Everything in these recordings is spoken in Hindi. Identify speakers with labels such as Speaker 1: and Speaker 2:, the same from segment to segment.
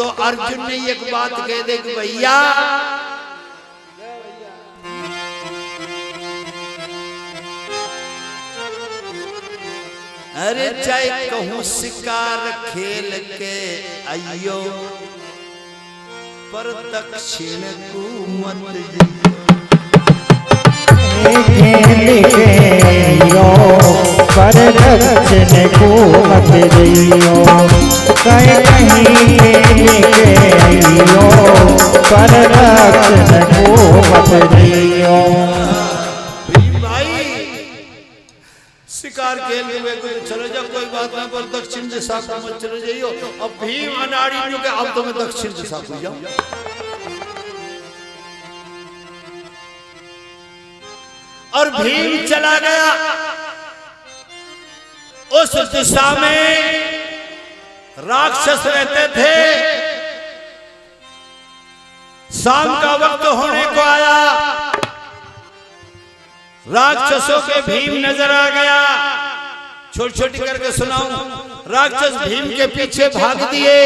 Speaker 1: तो अर्जुन ने एक बात कह दे कि भैया अरे चाहे कहूं शिकार खेल के आइयो पर दक्षिण को मत
Speaker 2: खेल के आइयो पर दक्षिण को मत जइयो कहीं कहीं खेल के आइयो पर दक्षिण को मत जइयो।
Speaker 1: शिकार खेल के चले जाओ कोई बात नहीं पर दक्षिण दिशा को मत चले जाइयो। अब भीम अनाड़ी के अब तो मैं दक्षिण दिशा को जाऊं। और भीम चला गया उस दिशा में राक्षस रहते थे। शाम का वक्त होने को आया, राक्षसों के भीम नजर आ गया। छोटी छोटी करके सुनाऊं। राक्षस भीम के पीछे भाग दिए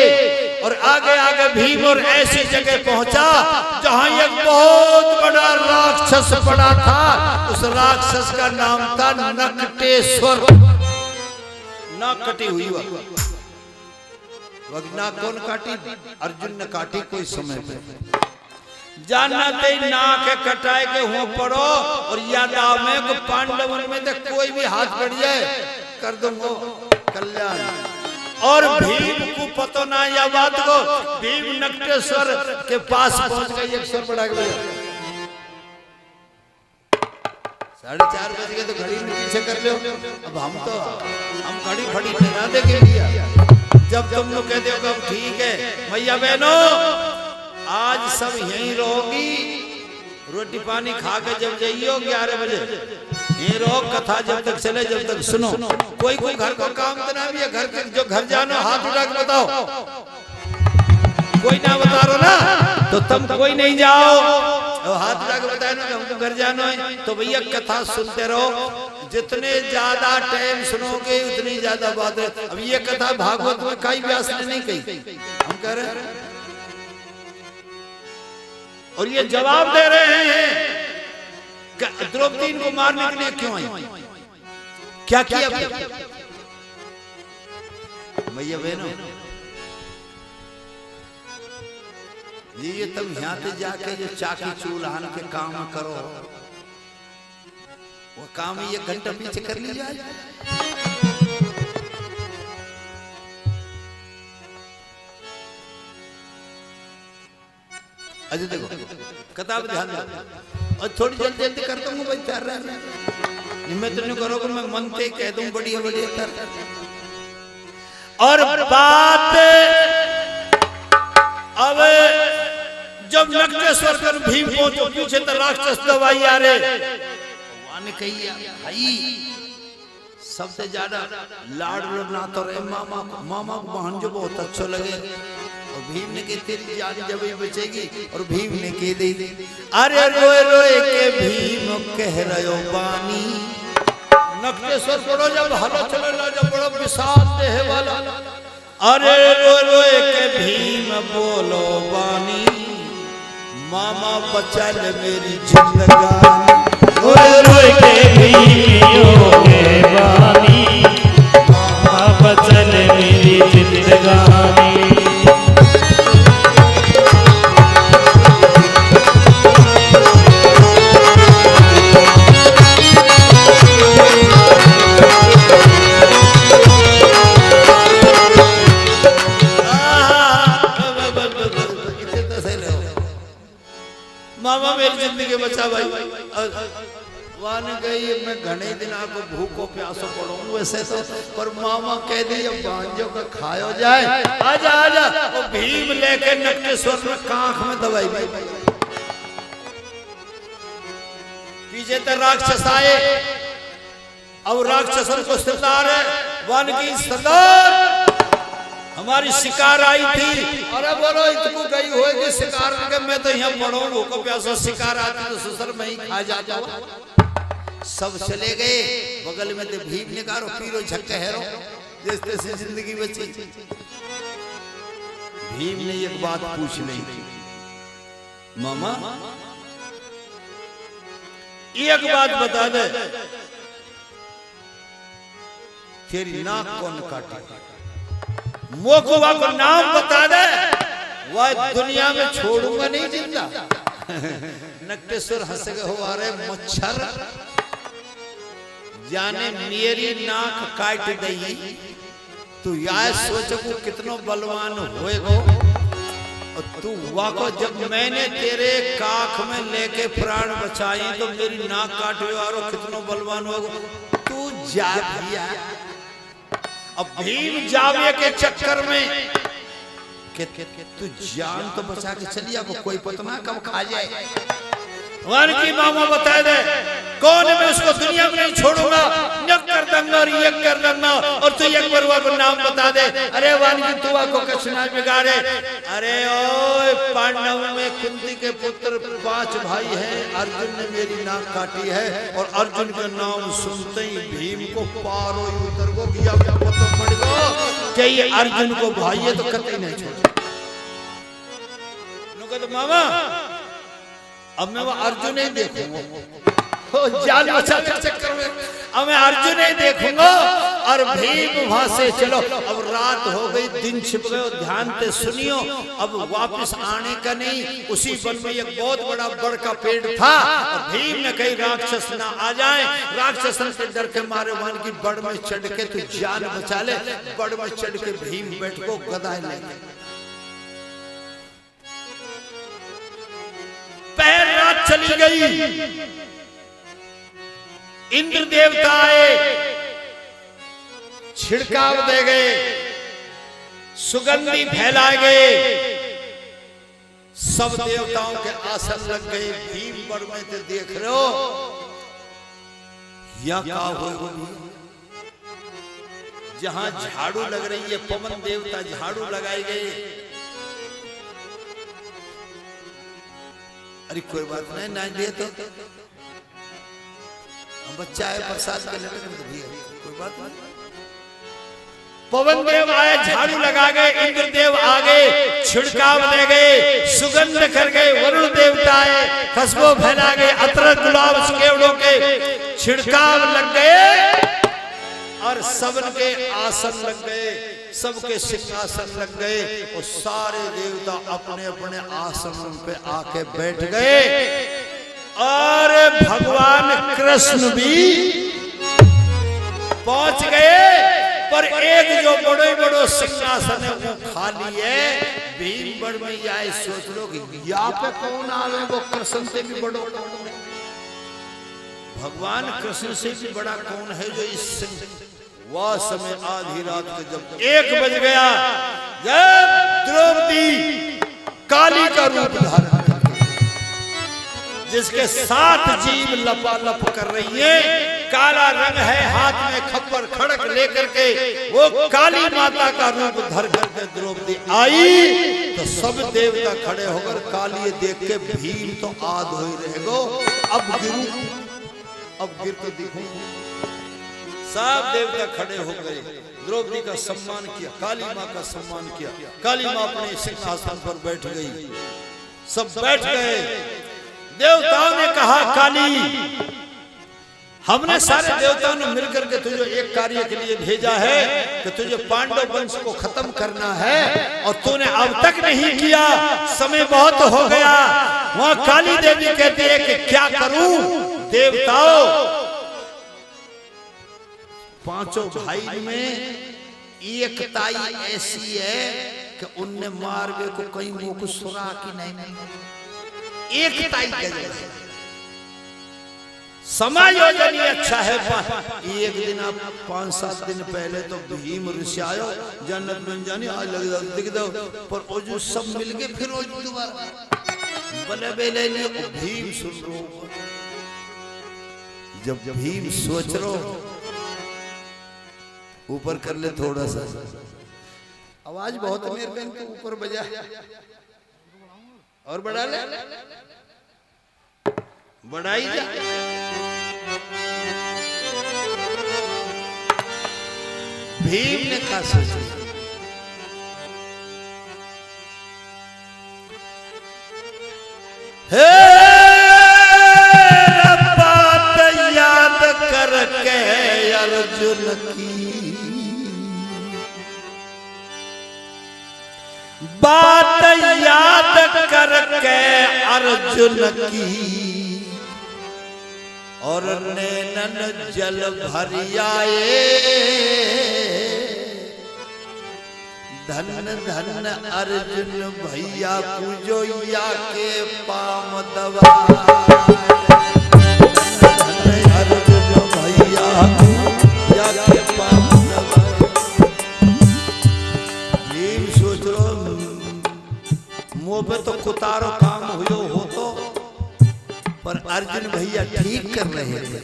Speaker 1: और आगे आगे भीम और ऐसी जगह पहुंचा जहां एक बहुत बड़ा राक्षस पड़ा था। उस राक्षस का नाम था नकटेश्वर। नाक कटी हुई नाक कौन काटी? अर्जुन ने काटी कोई समय पे। जानना ते नाक कटाए के हो पड़ो और याद में पांडवन में तो कोई भी हाथ बढ़ जाए कर दूंगा कल्याण। और भीम को पता ना या बात को भीम नकटेश्वर के पास पहुंच गए। एक स्वर बढ़ा के 4:30 बज गए तो घड़ी में पीछे कर लो। अब हम घड़ी फड़ी ना देंगे भैया। जब तुम लोग कहते हो कि ठीक है भैया बहनों आज सब यहीं रहोगी, रोटी पानी खा के जब जाइयो 11 बजे यहीं रहो। कथा जब तक चले जब तक सुनो। कोई घर का काम तो ना भी है। घर के जो घर जानो हाथ उठा के बताओ। कोई ना बता रहा ना तो तुम कोई नहीं जाओ। हाथ उठा के बताए ना हमको घर जाना है तो भैया कथा सुनते रहो। जितने ज्यादा टाइम सुनोगे उतनी ज्यादा बात है। अब ये कथा भागवत में कई व्यास ने नहीं कही, हम कह रहे हैं। और ये जवाब दे रहे हैं कि द्रौपदी को मारने के लिए क्यों आई, क्या किया भैया बहनों। ये तुम यहाँ से जाके जो चाकी चूल्हान के काम करो वो काम 1 घंटा पीछे कर लिया। अजय देखो कथा पे ध्यान दो और थोड़ी जल्दी जल्दी कर दूंगा भाई। तैयार रहना मैं तो नहीं करोगे मैं मन से कह दूं बढ़िया बढ़िया। और बात अब जब नकटेश्वर कर भीम पहुंचो पीछे तो राक्षस दवाई आ रहे कही भाई सबसे ज्यादा लाड ना तो रहे मामा को बहन जो बहुत अच्छा लगे। और भीम ने कही तेरी जान जब ही बचेगी। और भीम ने कह दी अरे रोए रोए के भीम कह रहे बानी। नकटेश्वर बड़ो जब हलो चले जब बड़ो विशाल देह वाला। अरे रोए रोए के भीम बोलो बानी मामा बचा ले मेरी जिंदगानी।
Speaker 2: रोए रोए के भीम बानी मामा बचा ले मेरी जिंदगानी।
Speaker 1: मामा मेरी जिंदगी बचा भाई। वाने गई मैं घने दिन आपको भूखो प्यासो पड़ूं वैसे तो पर मामा कह दी जब बांझों का खायो जाए आजा आजा। वो भीम लेके नकटेश्वर में कांख में दवाई भाई। पीछे तो राक्षस आए। अब राक्षसन को सरदार है वन की सरदार हमारी शिकार आई थी। अरे बोलो इतनी गई होगी शिकार के मैं तो यहाँ पढ़ूंगा को प्यासा शिकार आती तो ससुर में ही खा जाता। सब चले गए बगल में तो भीम ने कहा पीरो झक्के हेरो जैसे जिंदगी बची। भीम ने एक बात पूछ ली, मामा एक बात बता दे, तेरी नाक कौन काटी? मोकुआ को नाम बता दे, वह दुनिया में छोड़ूंगा नहीं जिंदा। नक्टेश्वर हंस के हो आ रहे मच्छर, जाने मेरी नाक काट गई तू यार सोचो कितनो बलवान होएगो। और तू वाको जब मैंने तेरे काख में लेके प्राण बचाई तो मेरी नाक काटे और कितनो बलवान होगो। तू जा भैया। अब भीम जावे के चक्कर में तू जान तो बचा के चलिए, अब कोई पतना कब खा जाए। वन की मामा बता दे कौन, मैं उसको दुनिया में नहीं छोड़ूंगा, नक कर दूंगा और ये कर दूंगा। और तू एक बार को नाम बता दे। अरे वन की तुआ को कुछ ना बिगाड़े। अरे ओए पांडव में कुंती के पुत्र 5 भाई हैं, अर्जुन ने मेरी नाक काटी है। और अर्जुन का नाम सुनते ही भीम को पारो उतर को किया तो पड़ गो कि ये अर्जुन को भाई है तो कतई नहीं छोड़। तो मामा अब मैं वो अर्जुन ही देखूंगा, जान बचा के चक्कर में अब मैं अर्जुन ही देखूंगा। और भीम वहां से चलो, अब रात हो गई, दिन छिप गए, ध्यान से सुनियो। अब वापस आने का नहीं, उसी वन में एक बहुत बड़ा बड़ का पेड़ था। और भीम ने कही राक्षस ना आ जाए, राक्षसन से डर के मारे वन की बड़ में चढ़ के तू जान बचा ले। बड़ में चढ़ के भीम बैठ को गदा ले, पहर रात चली गई। इंद्र देवता आए, छिड़काव दे गए, सुगंधी फैलाए गए, सब देवताओं के आसन लग गए। भीम बड़ में तो देख रहे हो या क्या हो, जहां झाड़ू लग रही है, पवन देवता झाड़ू लगाए गए। अरे कोई बात नहीं, ना दिए तो बच्चा है, प्रसाद के लटक दिए, कोई बात नहीं। पवन देव आए, झाड़ू लगा गए, इंद्र देव आ गए, छिड़काव दे गए, सुगंध कर गए। वरुण देवता आए, खुशबू फैला गए, अतर गुलाब केवड़ों के छिड़काव लग गए। और सबके आसन लग गए, सबके सिंहासन लग गए। और सारे देवता अपने अपने आसनों पे आके बैठ गए। और भगवान कृष्ण भी पहुंच गए, पर एक जो बड़े बड़ो सिंहासन है वो खाली है। भीम बड़ में आए, सोच लो कि यहाँ पे कौन आवे, वो कृष्ण से भी बड़ो भगवान कृष्ण से भी बड़ा कौन है जो इस वह समय आधी रात के जब 1 बज गया, जब द्रौपदी काली का रूप धारण करके जिसके 7 जीव लपालप कर रही है, काला रंग है, हाथ में खप्पर खड़क लेकर के वो काली माता का रूप धर करके द्रौपदी आई। तो सब देवता खड़े होकर काली देख के भीम तो आद हो ही रहेगो, अब गिरू, अब गिर के दिखूं। सब देवता खड़े हो गए, द्रौपदी का सम्मान किया, काली माँ का सम्मान किया। काली माँ अपने सिंहासन पर बैठ गई, सब बैठ गए। देवताओं ने कहा काली, हमने सारे देवताओं ने मिलकर के तुझे एक कार्य के लिए भेजा है कि तुझे पांडव वंश को खत्म करना है, और तूने अब तक नहीं किया, समय बहुत हो गया। वहां काली देवी कहती है कि क्या करूं? देवताओं, 5 भाई में एक ताई ऐसी है कि उनने मारवे को कहीं मुंह को सुरा की नहीं, एक ताई के समायोजन ही अच्छा है। एक दिन आप 5-7 दिन पहले तो भीम ऋषि आयो, जन्नत में जानी आज लग दिख दो, पर वो जो सब मिल गए फिर वो दोबारा बले बेले ले भीम सुन रो। जब भीम सोच रो, ऊपर कर ले थोड़ा सा, आवाज बहुत मेरे बहन को ऊपर बजा, और बढ़ा ले, बढ़ाई जा। भीम ने कहा सोचा हे बात याद करके अर्जुन की, बात याद करके अर्जुन की, और नैनन जल भरियाए, धन धन अर्जुन भैया पूजोया के पाम दवा, अर्जुन भैया या के पाम दवा। भीम सोच लो मुंह पे तो कुतारो काम हुयो हो तो, पर अर्जुन भैया ठीक कर रहे थे।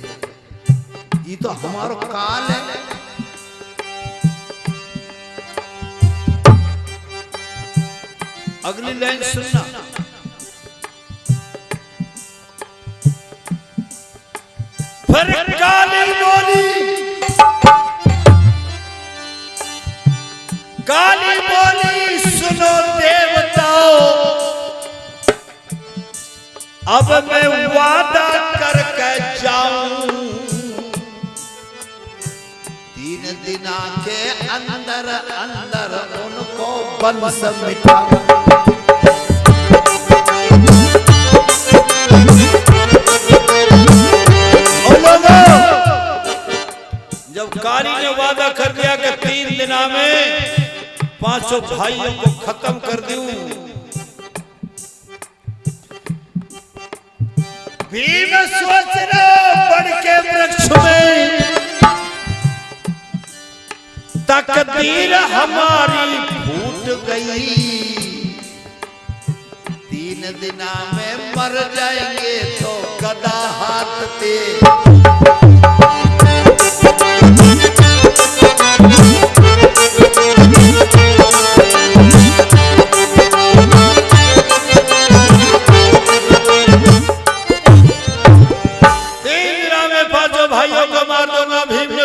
Speaker 1: ये तो हमारो काल है। अगली लाइन सुनना, फिर काली बोली, काली बोली सुनो देवताओं, अब मैं वादा करके जाऊं, 3 दिना के अंदर अंदर उनको वंश मिटाऊं। जब काली ने वादा कर दिया कि 3 दिना में 500 भाइयों को खत्म कर दूं, भीम सोच रहा बढ़ के वृक्ष में तकदीर हमारी फूट गई, 3 दिना में मर जाएंगे तो गदा हाथ पे।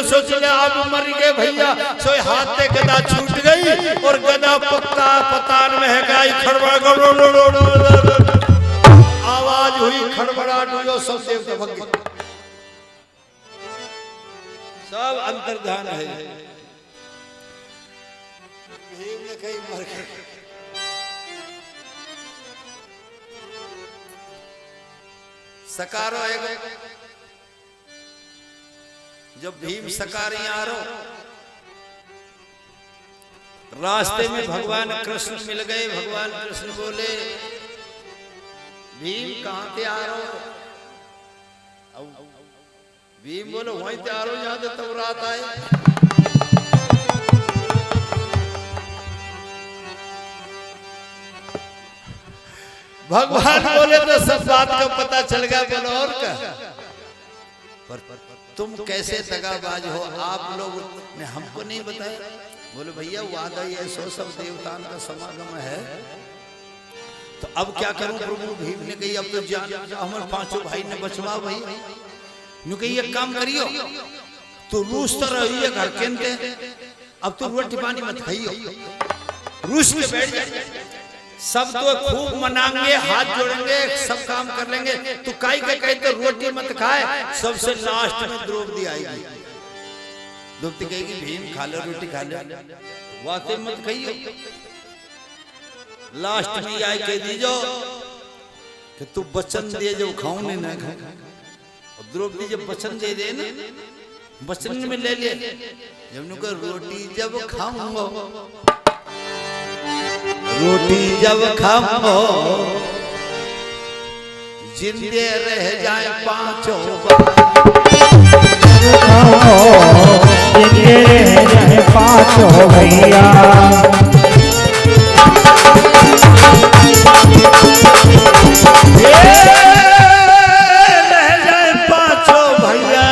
Speaker 1: सोच ले आप मर गए भैया, सोई हाथ से गदा छूट गई और गदा पक्का पतान में है गई, खड़बड़ आवाज हुई, खड़बड़ाहट हुई, सब देवता भग गए, सब अंतर्धान है। भीम ने कहीं मर गए। सकारो है जब भीम सकारी आ रहो, रास्ते में भगवान कृष्ण मिल गए। भगवान कृष्ण बोले भीम कहां से आ रहो? भीम बोले वहीं से आ रहो जहां से तब रात आए। भगवान बोले तो सब बात का पता चल गया। बोलो और क्या, पर तुम कैसे दगाबाज हो, आप लोग ने हमको नहीं बताया। बोले भैया वादा ये सो सब देवताओं का समागम है, तो अब क्या करूं प्रभु? भीम ने कही अब तो जान हमारे 5 भाई ने बचवाओ भाई। नु कही एक काम करियो, तू रूस तो रहिए घर के अंते, अब तू रोटी पानी मत खाइयो, रूस के बैठ जा। सब तो खूब मनाएंगे, हाथ जोड़ेंगे, सब काम कर लेंगे, तू काई के कहे तो रोटी मत खाए। सबसे लास्ट में द्रौपदी आएगी, द्रौपदी कहेगी भीम खा लो रोटी खा लो, वाते मत खाइयो। लास्ट में आई कह दीजो कि तू वचन दे जो खाऊं नहीं ना खाऊं। और द्रौपदी जब वचन दे दे ना, वचन में ले ले, जब नुको रोटी जब खाऊंगा, रोटी जब खाऊंगा, जिंदे रह जाए 5
Speaker 2: जिंदे रह जाए 5 भैया।
Speaker 1: रह जाए 5 भैया,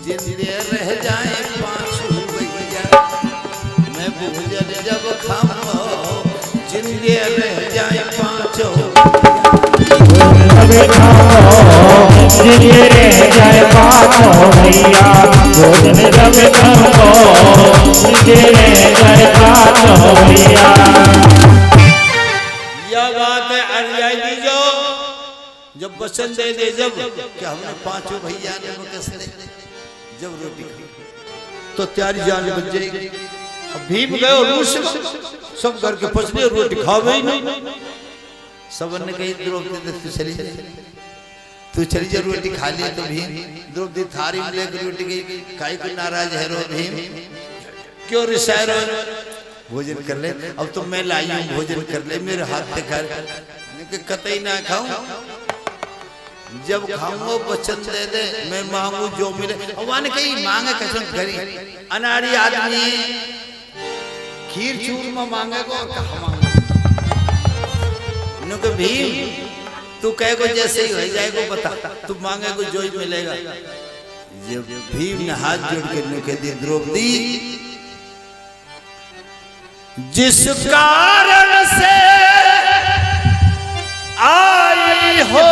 Speaker 1: जिंदे रह जाए 5 भैया। मैं भोजन जब खाऊंगा, जिंदे रह जाए 5
Speaker 2: जिंदे रह जाए 5 भैया। भोजन जब खाओ, जिंदे रह जाए 5 भैया।
Speaker 1: यह बात है अनुयायी जब वचन दे दे जब कि हमने पांचों भैया ने बकस दे जब रोटी तो त्यारी जान बच जाएगी। अब भीम गए और मुझसे सब घर के पसले रोटी खावे ही नहीं। सब ने कही द्रौपदी तू चली जा, तू चली जा रोटी खा लिया। तो भीम द्रौपदी थारी में लेकर रोटी गई। काई को नाराज है रो भीम, क्यों रिसाय रो, भोजन कर ले। अब तो मैं लाई हूँ भोजन कर ले, मेरे हाथ से खा कतई ना खाऊं, जब खाऊंगा वचन दे दे, मैं मांगू जो मिले। भगवान कही मांगे कसम करी, अनाड़ी आदमी खीर चूरमा मांगेगा और कहा मांगे। भीम तू कहे को जैसे ही हो जाएगा बता, तू मांगे को जो ही मिलेगा। जब भीम ने हाथ जोड़ के नुके दी द्रौपदी, जिस कारण से आई हो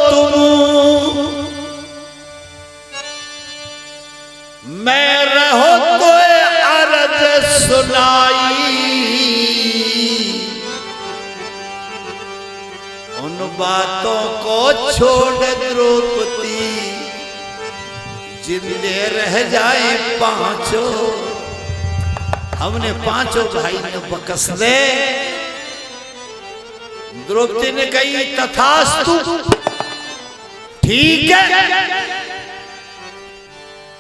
Speaker 1: तुम, मैं रहो तो अर्ज सुनाई, उन बातों को छोड़ द्रौपदी, जिंदे रह जाए पांचों। हमने पांचों भाई ने बकस दे। द्रौपदी ने कही तथास्तु, ठीक है।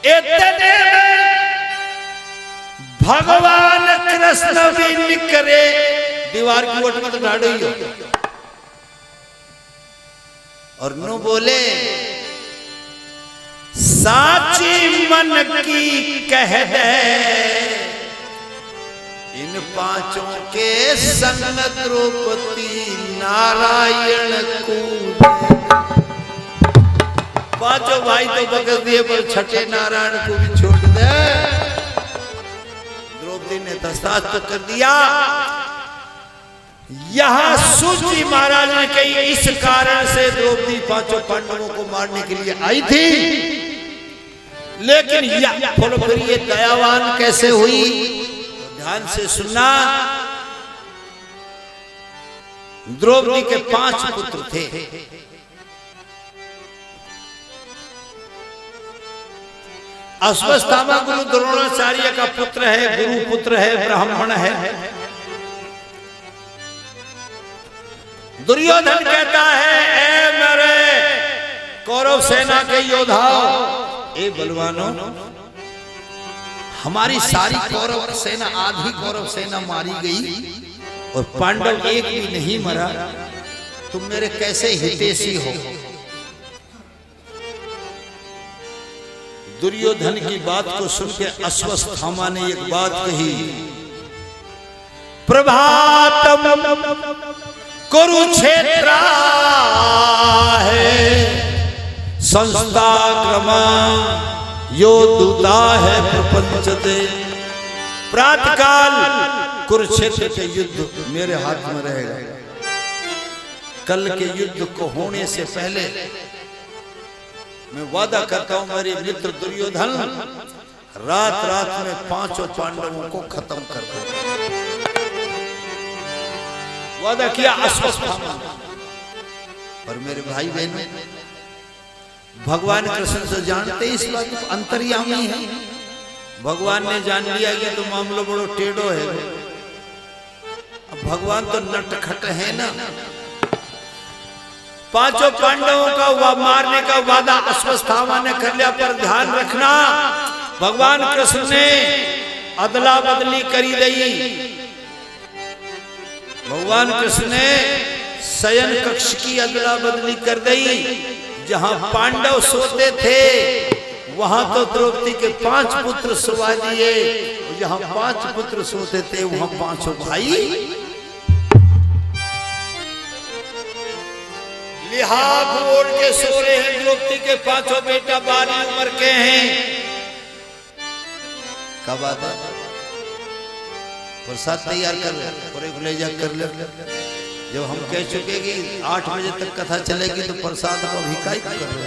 Speaker 1: इतने भगवान कृष्ण भी निकरे, दीवार की ओट में तो ढाड़ ही हो, और नु बोले साची मन की कह दे, इन पांचों के संग द्रौपदी नारायण को। पांचों भाई तो बकस दिए, पर छठे नारायण को भी छोड़ दे। द्रौपदी ने दस्तावेज तो कर दिया। यहां सूची महाराज ने कही इस कारण से द्रौपदी पांचों पांडवों को मारने के लिए आई थी, लेकिन फिर ये दयावान कैसे हुई, ध्यान से सुनना। द्रौपदी के 5 पुत्र थे। अश्वत्थामा गुरु द्रोणाचार्य का पुत्र है, गुरु पुत्र है, ब्राह्मण है। दुर्योधन कहता है ए मेरे कौरव सेना के योद्धाओ, ए बलवानों, हमारी सारी कौरव सेना, आधी कौरव सेना मारी गई और पांडव एक भी नहीं मरा। तुम मेरे कैसे हितैषी हो। दुर्योधन की बात को सुन के अश्वत्थामा ने एक बात कही, प्रभातम कुरुक्षेत्र है संस्थाग्रमा यो दूता है प्रपंच दे। प्रातःकाल कुरुक्षेत्र के युद्ध मेरे हाथ में रहेगा। कल के युद्ध को होने से पहले मैं वादा करता हूं मेरे मित्र दुर्योधन रात रात में 5 पांडवों को खत्म कर दूंगा। वादा किया अश्वत्थामा। और मेरे भाई बहन भगवान कृष्ण से जानते इस बात को, अंतर्यामी है। भगवान ने जान लिया कि तो मामला बड़ो टेढ़ो है। अब भगवान तो नटखट है ना। 5 पांडवों का मारने का वादा अश्वत्थामा ने कर लिया, पर ध्यान रखना भगवान कृष्ण ने अदला बदली करी गई। भगवान कृष्ण ने शयन कक्ष की अदला बदली कर दी। जहां पांडव सोते थे वहां तो द्रौपदी के 5 पुत्र सुवा दिए। जहां 5 पुत्र सोते थे वहां 5 भाई लिहाफ ओढ़ के सो रहे हैं। द्रौपदी के 5 बेटा 12 उम्र के हैं। कब आता प्रसाद तैयार कर ले जा कर ले। जब हम कह चुके कि 8 बजे तक कथा चलेगी तो प्रसाद को भी काई कर ले,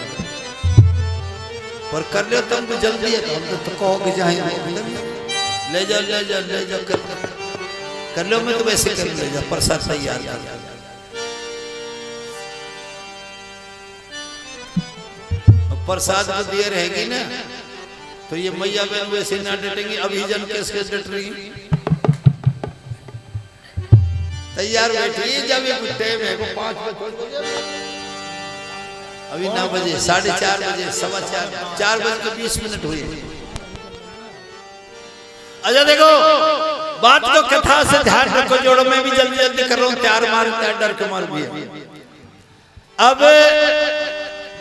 Speaker 1: पर कर ले तुमको जल्दी है तो हम तो कहो कि जाएंगे ले जा कर लो। मैं तो वैसे कर ले जा प्रसाद तैयार कर। प्रसाद को दिए रहेगी ना, तो ये मैया बहन वैसे ना डटेंगी, अभी जन कैसे डट रही। तैयार बैठी जब ये टाइम है को 5 बजे, अभी 9 बजे, 4:30 बजे, 4:15, 4:20 हुए। अच्छा देखो बात को कथा से ध्यान रखो, जोड़ो। मैं भी जल्दी जल्दी कर रहा हूँ, तैयार मारता है, डर के मार भी है। अब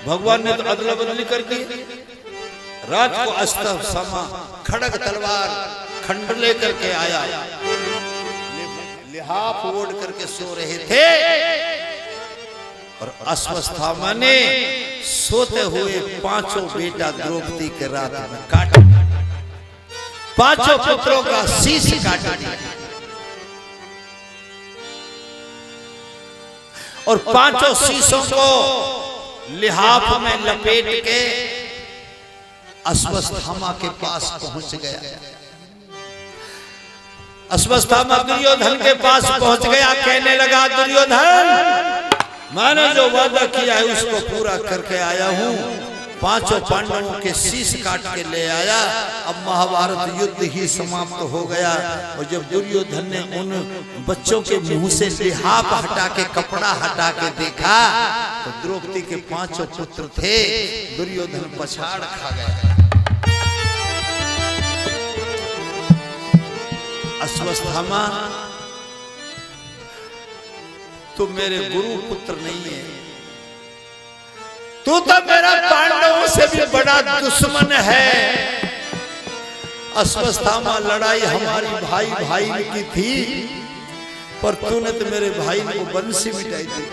Speaker 1: भगवान ने तो अदला बदली कर दी। रात को अस्त्र समा खड़ग तलवार खंड लेकर के आया, लिहाफ ओढ़ करके सो रहे थे, और अश्वस्थामा ने सोते हुए 5 बेटा द्रौपदी के रात में काट, 5 पुत्रों का शीश काट दिया, और 5 शीशों को लिहाफ में लपेट के अश्वस्थामा के पास पहुंच गया। अश्वस्थामा दुर्योधन के पास पहुंच गया, कहने लगा दुर्योधन मैंने जो वादा किया है उसको पूरा करके आया हूं, 5 पांडवों के शीश काट के ले आया। अब महाभारत युद्ध ही समाप्त हो गया। और जब दुर्योधन ने उन बच्चों के मुंह से लिहाफ हटा के, कपड़ा हटा के देखा, तो द्रौपदी के 5 पुत्र थे। दुर्योधन पछाड़ खा गया। अश्वस्थामा तू मेरे गुरु पुत्र नहीं है, तू तो मेरा पांडवों से भी बड़ा दुश्मन है। अश्वस्थामा लड़ाई हमारी भाई भाई की थी, पर तूने तो मेरे भाई को बंसी मिटाई दी।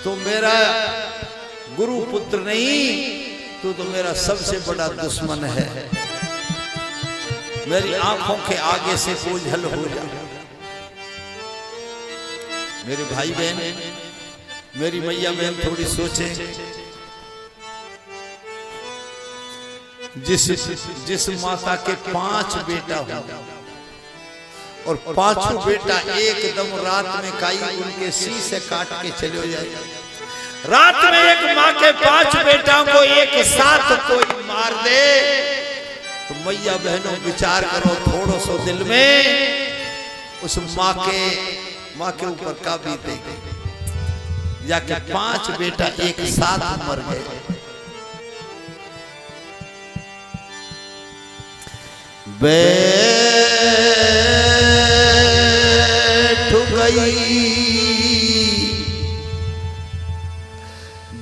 Speaker 1: तू मेरा गुरु पुत्र नहीं, तू तो मेरा सबसे बड़ा दुश्मन है। मेरी आंखों के आगे से ओझल हो जा। मेरे भाई बहन, मेरी मैया बहन थोड़ी सोचे, जिस माता के 5 बेटा हो और 5 बेटा एकदम रात में काई उनके शीश से काट के चले जाए। रात में एक माँ के 5 बेटाओं को एक साथ कोई मार दे, तो मैया बहनों विचार करो थोड़ो सो दिल में, उस माँ के ऊपर का बीतेगी। जाके 5 बेटा एक साथ मर गए। बैठ गई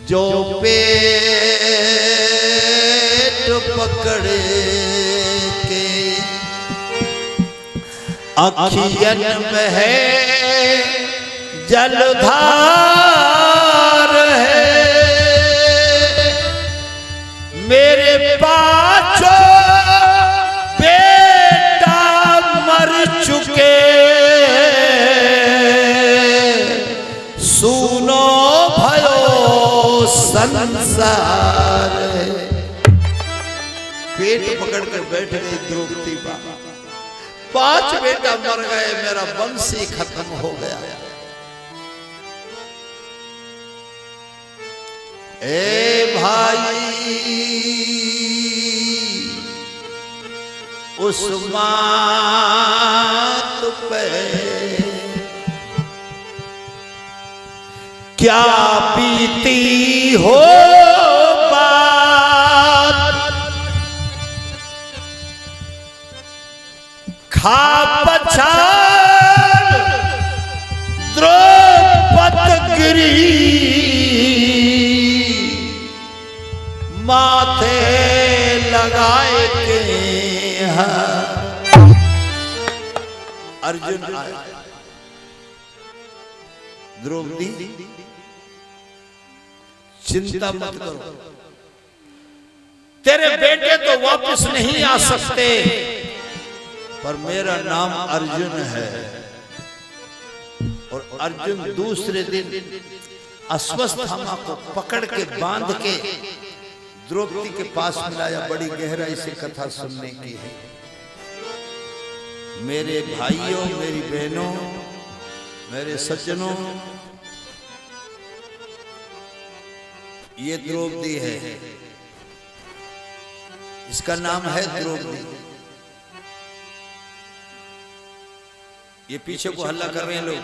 Speaker 1: जो पेट पकड़े के, अखियन में है जलधार है। मेरे 5 बेटा मर चुके, सुनो भयो संसार। पेट पकड़ कर बैठ गई द्रौपदी। 5 बेटा मर गए, मेरा वंश ही खत्म हो गया। ए भाई, उस मात पे क्या बीती हो बात, खा पछाड़ द्रौपद गिरी, माथे लगाए के अर्जुन आया। द्रौपदी चिंता मत करो, तेरे बेटे तो वापस नहीं आ सकते, पर मेरा नाम अर्जुन है। और अर्जुन दूसरे दिन अश्वस्थामा को पकड़ के बांध के द्रौपदी के पास मिलाया। बड़ी गहराई से कथा सुनने की है। मेरे भाइयों, मेरी बहनों, मेरे सज्जनों, ये द्रौपदी है, इसका नाम है द्रौपदी। ये पीछे को हल्ला कर रहे हैं लोग।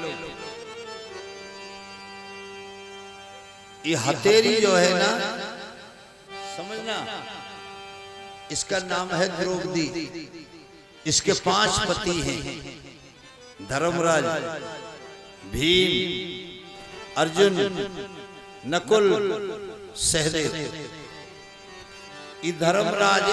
Speaker 1: ये हथेली जो है ना, समझना, इसका नाम है द्रौपदी। इसके 5 पति हैं, धर्मराज, भीम, अर्जुन, नकुल, सहदेव। ये धर्मराज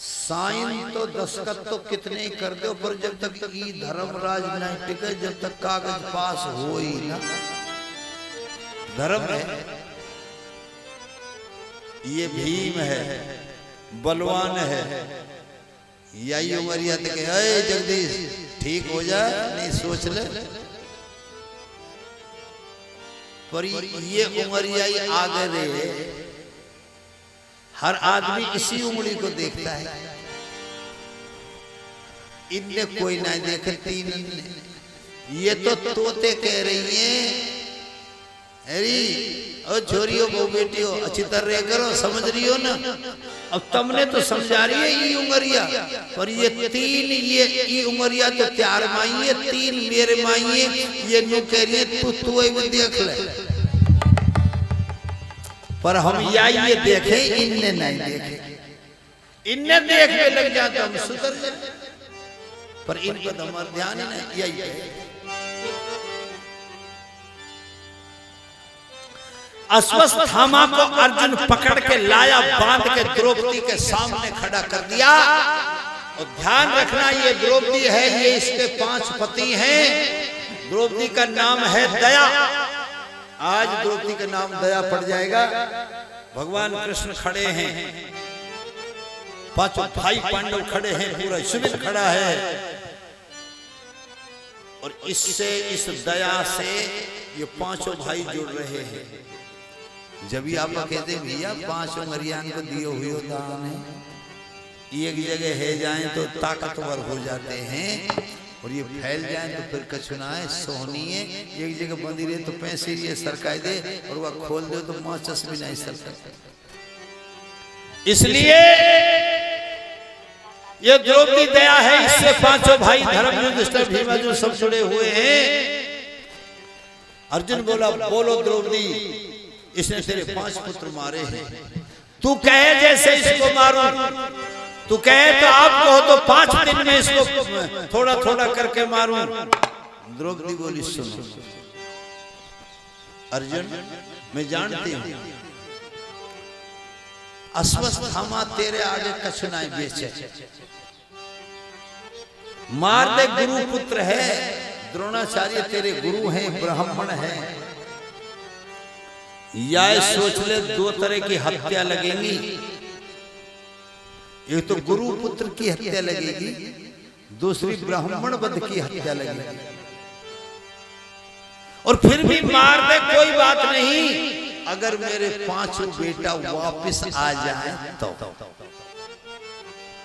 Speaker 1: साइन तो दस्तखत तो कितने ही कर दो, पर जब तक ये धर्मराज नहीं टिके, जब तक कागज पास हो ही ना। धर्म है, ये भीम है, बलवान है। यही उमरिया तक है, जगदीश ठीक हो जाए, नहीं सोच ले। पर ये उमरियाई आगे रहे, हर आदमी इसी उंगली को देखता है। इनने कोई ना देखे, 3 ने। ये तो तोते कह रही हैं, अरे ओ छोरियो बहु बेटियो अच्छी तरह करो, समझ रही हो ना। अब तुमने तो समझा रही है ये उमरिया, पर ये 3 ये उमरिया तो 4 माई है, 3 मेरे माई है। ये नु कह रही है तू ही देख ले, पर हम ये देखे, इनने नहीं देखे। इनने देखने लग जाते हम सुधर जाते, पर इन पर हमारा ध्यान ही नहीं। यही है अश्वत्थामा को अर्जुन पकड़ के लाया, बांध के द्रौपदी के सामने खड़ा कर दिया। और ध्यान रखना, ये द्रौपदी है, ये इसके 5 पति हैं। द्रौपदी का नाम है दया। आज द्रौपदी का नाम दया पड़ जाएगा। भगवान कृष्ण खड़े हैं, 5 भाई पांडव खड़े हैं, पूरा शिविर खड़ा है। और इससे, इस दया से ये 5 भाई जुड़ रहे हैं। जब भी आप कहते भैया 5 उमरियान को दिए हुए दान है, एक जगह है जाएं तो ताकतवर हो जाते हैं, और ये फैल जाए तो फिर कछुना है, सोहनी है। एक जगह बंदी रहे तो पैसे ये सरकाई दे, और वह खोल दे तो माचस भी नहीं सरकाई। इसलिए ये द्रौपदी दया है, इससे 5 भाई धर्म, युधिष्ठिर, भीम, अर्जुन सब जुड़े हुए हैं। अर्जुन बोला, बोलो द्रौपदी, इसने तेरे 5 पुत्र मारे हैं, तू कहे जैसे इसको मारूं। तू कहे तो आप कहो तो 5 दिन में इसको थोड़ा थोड़ा करके मारूं। द्रौपदी बोली, सुनो अर्जुन, मैं जानती हूं अश्वत्थामा तेरे आगे कछु नहीं बेचे। मार दे, गुरु पुत्र है, द्रोणाचार्य तेरे गुरु हैं, ब्राह्मण हैं। या सोच ले, 2 तरह की हत्या लगेंगी। एक तो गुरु पुत्र की हत्या लगेगी, दूसरी ब्राह्मण वध की हत्या लगेगी। और फिर भी मार दे, कोई बात नहीं, अगर मेरे 5 बेटा वापस आ जाएं तो।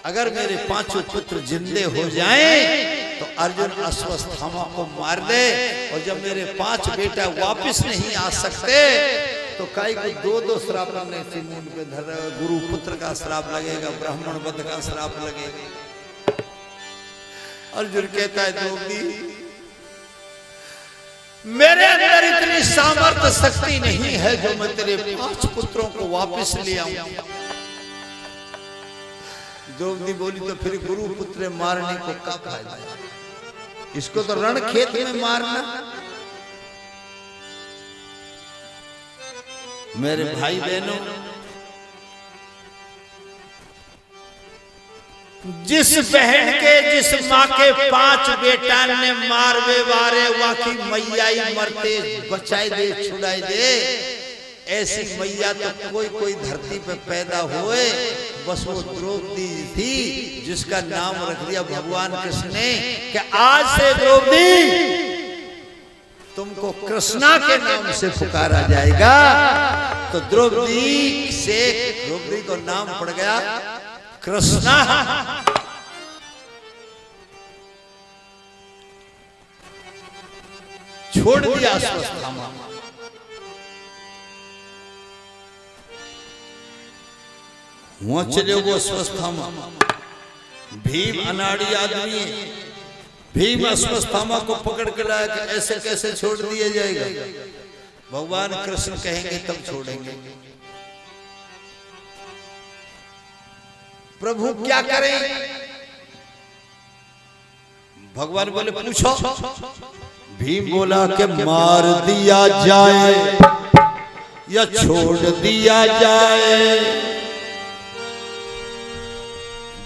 Speaker 1: अगर मेरे 5 पुत्र जिंदे हो जाएं तो अर्जुन अश्वत्थामा को मार दे। और जब मेरे 5 बेटा वापस नहीं आ सकते तो काई को 2-2 श्राप लगने से मुंड पे धर, गुरु पुत्र का श्राप लगेगा, ब्राह्मण वध का श्राप लगेगा। अर्जुन कहता है, द्रौपदी मेरे अंदर इतनी सामर्थ्य शक्ति नहीं है जो मैं तेरे 5 पुत्रों को वापस ले आऊं। द्रौपदी बोली, तो फिर गुरु पुत्र मारने को क्या फायदा? इसको तो रण खेत में मारना। मेरे भाई बहनों, जिस बहन के, जिस माँ के 5 बेटा ने मारवे वारे वाकी मैया मरते बचाए दे, छुड़ाए दे। ऐसी मैया तो कोई धरती पे पैदा हुए, बस वो द्रौपदी थी, जिसका नाम रख दिया भगवान कृष्ण ने कि आज से द्रौपदी तुमको कृष्णा के नाम से पुकारा जाएगा। तो द्रौपदी से द्रौपदी को नाम पड़ गया कृष्णा। छोड़ दिया अश्वत्थामा। हुआ चले वो अस्वस्थामा। भीम अनाड़ी आदमी है, भीम अस्वस्थामा को पकड़ के लाया कि ऐसे कैसे छोड़ दिया जाएगा। भगवान कृष्ण कहेंगे तब छोड़ेंगे। प्रभु क्या करें? भगवान बोले पूछो। भीम बोला कि मार दिया जाए या छोड़ दिया जाए।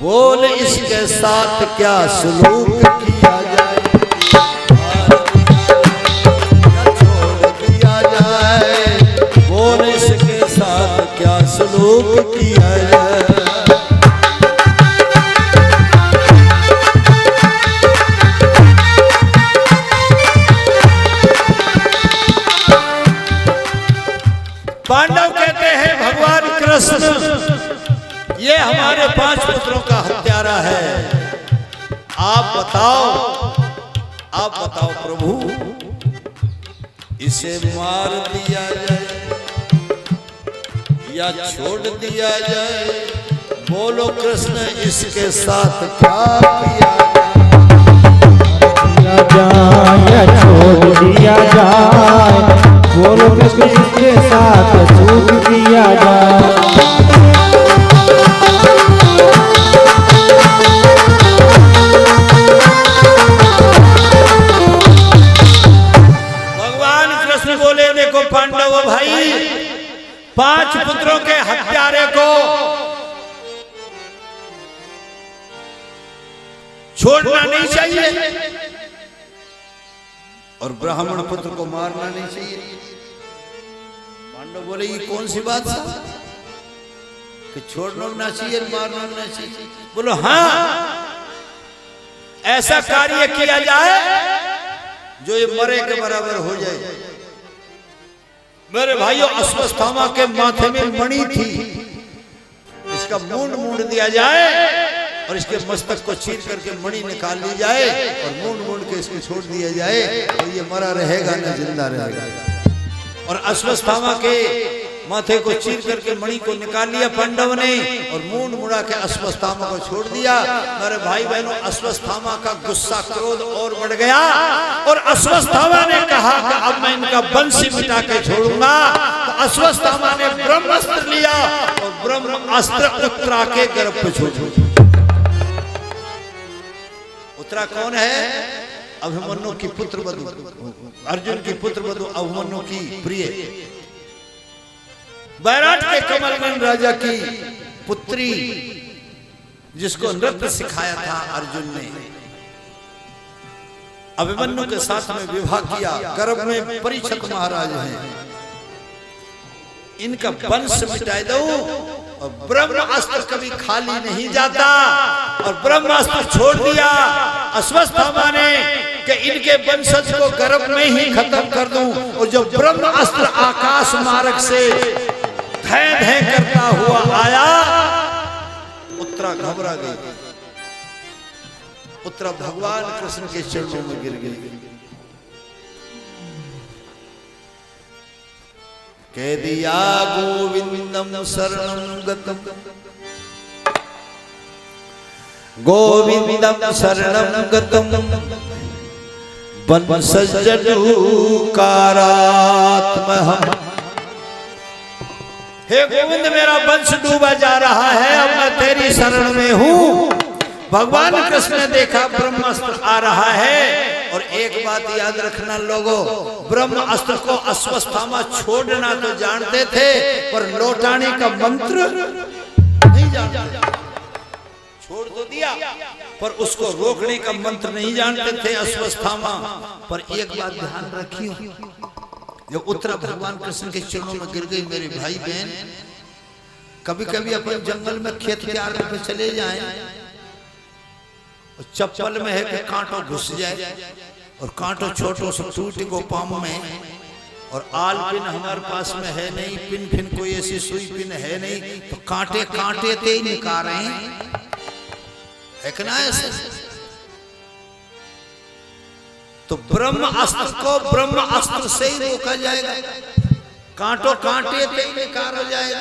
Speaker 1: बोले इसके साथ क्या सलूक किया जाए। या छोड़ दिया जाए। बोले इसके साथ क्या सलूक किया जाए। पांडव कहते हैं भगवान कृष्ण ये हमारे 5 पुत्रों का हत्यारा है। आप बताओ प्रभु, इसे मार दिया जाए या छोड़ दिया जाए। बोलो कृष्ण इसके साथ क्या किया
Speaker 2: जाए या छोड़ दिया जाए। बोलो कृष्ण इसके साथ छूट दिया जाए।
Speaker 1: भगवान कृष्ण बोले देखो पांडव भाई, 5 पुत्रों के हत्यारे को छोड़ना नहीं चाहिए और ब्राह्मण पुत्र को मारना नहीं चाहिए। पांडव बोले ये कौन सी बात है कि छोड़ना ना चाहिए मारना ना चाहिए। बोलो हाँ, ऐसा कार्य किया जाए जो ये मरे के बराबर हो जाए। मेरे भाइयों, अश्वत्थामा के माथे में मणि थी, इसका मूंड दिया जाए और इसके मस्तक को चीर करके मणि निकाल ली जाए और मूंड के इसको छोड़ दिया जाए तो ये मरा रहेगा ना जिंदा रहेगा। और अश्वत्थामा के माथे को चीर करके मणि को निकाल लिया पांडव ने और मूंड मुड़ा के अश्वत्थामा को छोड़ दिया। मेरे भाई बहनों, अश्वत्थामा का गुस्सा क्रोध और बढ़ गया और अश्वत्थामा ने कहा कि अब मैं इनका बंशी मिटा के छोड़ूंगा। तो अश्वत्थामा ने ब्रह्मास्त्र लिया और ब्रह्मास्त्र उत्तरा के गर्भ पे छोड़ा। उत्तरा कौन है? अभिमन्यु की पुत्र वधु, अर्जुन की पुत्र वधु, अभिमन्यु की प्रिय, बैराट के कमलनयन राजा की पुत्री, जिसको नृत्य सिखाया था अर्जुन ने। अभिमन्यु के साथ में विवाह किया। गर्भ में परीक्षित महाराज हैं। इनका वंश मिटा दो और ब्रह्मास्त्र कभी खाली नहीं जाता। और ब्रह्मास्त्र छोड़ दिया अश्वत्थामा ने कि इनके वंशज को गर्भ में ही खत्म कर दूं। और जब ब्रह्मास्त्र आकाश मार्ग से धय धय करता हुआ आया, उत्तरा घबरा गई। उत्तरा भगवान कृष्ण के चरणों में गिर गई। कह दिया गोविंदम शरणं गतम, गोविंदम शरणं गतम, वंशजनुकारात्महम्। हे गोविंद, मेरा वंश डूबा जा रहा है, अब मैं तेरी शरण में हूँ। भगवान कृष्ण ने देखा ब्रह्मास्त्र आ रहा है। और एक बात याद रखना लोगों, ब्रह्मास्त्र को अश्वत्थामा छोड़ना तो जानते थे पर लौटाने का मंत्र नहीं जानते। छोड़ तो दिया पर उसको रोकने का मंत्र नहीं जानते थे अश्वत्थामा। पर एक बात ध्यान रखियो, जब उत्तरा भगवान कृष्ण के चरणों में गिर गई, मेरे भाई बहन, कभी कभी अपन जंगल में खेत क्यारे पे चले जाएं, चप्पल में है कि कांटों घुस जाए और कांटों छोटों से टूट को पाम में, और आल पिन हमारे पास में है नहीं, पिन फिन कोई ऐसी सुई पिन है नहीं, तो कांटे कांटे ते ही निकाल रहे हैं कि ना ऐसे। तो ब्रह्मास्त्र को ब्रह्मास्त्र से ही रोका जाएगा, कांटों कांटे ते ही निकाला जाएगा।